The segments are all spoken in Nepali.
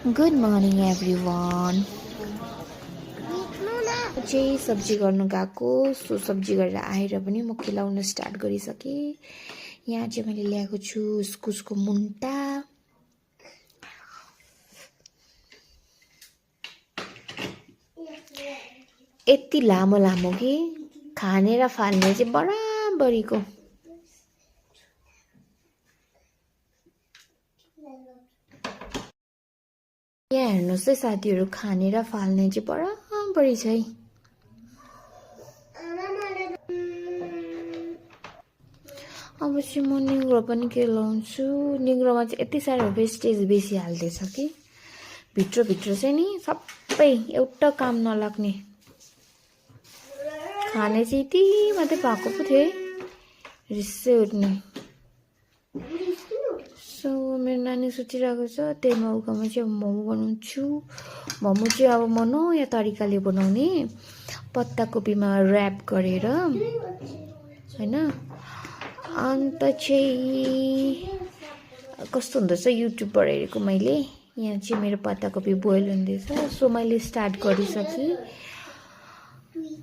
Good morning everyone. चाहिँ सब्जी गर्नु गएको सो सब्जी गरेर आएर पनि म खुलाउन स्टार्ट गरिसके। यहाँ चाहिँ मैले ल्याएको छु इस्कुसको मुन्टा। यति लामो लामो कि खाने र फाल्ने चाहिँ बराबरीको। यहाँ हेर्नुहोस् है साथीहरु, खाने र फाल्ने चाहिँ बराबरी छ है। अब चाहिँ म निग्रो पनि केलाउँछु। निग्रोमा चाहिँ यति साह्रो वेस्टेज बेसी हाल्दैछ कि भित्र भित्र चाहिँ नि सबै एउटा काम नलाग्ने। खाने चाहिँ यति मात्रै भएको पो थियो है, रिसै उठ्ने। सो मेरो नानी सुतिरहेको छ, त्यही मौकामा चाहिँ अब मोमो बनाउँछु। मोमो चाहिँ अब म नयाँ तरिकाले बनाउने, पत्ता कोपीमा र्याप गरेर हैन। अन्त चाहिँ कस्तो हुँदैछ युट्युबबाट हेरेको मैले। यहाँ चाहिँ मेरो पत्ता कोपी बोइल हुँदैछ, सो मैले स्टार्ट गरिसकेँ।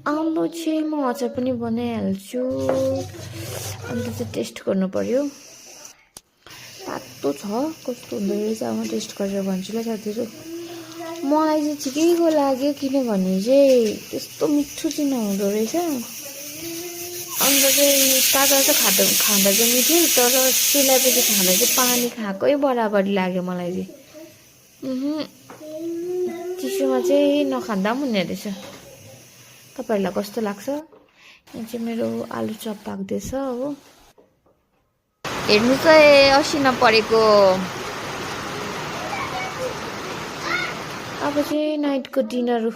अब चाहिँ म अचार पनि बनाइहाल्छु। अन्त चाहिँ टेस्ट गर्नु पर्यो। तातो छ, कस्तो हुँदो रहेछ म टेस्ट गरेर भन्छु ल साथीहरु। मलाई चाहिँ ठिकैको लाग्यो, किनभने चाहिँ त्यस्तो मिठो चाहिँ नहुँदो रहेछ। अन्त चाहिँ तातो तातो खाँदा चाहिँ मिठो, तर सेलाएपछि खाँदा चाहिँ पानी खाएकै बराबरी लाग्यो मलाई चाहिँ। चिसोमा चाहिँ नखाँदा पनि हुने रहेछ। तपाईहरुलाई कस्तो लाग्छ? यहाँ चाहिँ मेरो आलु चप पाक्दैछ हो। हेर्नु चाहिँ असिना परेको। अब चाहिँ नाइटको डिनर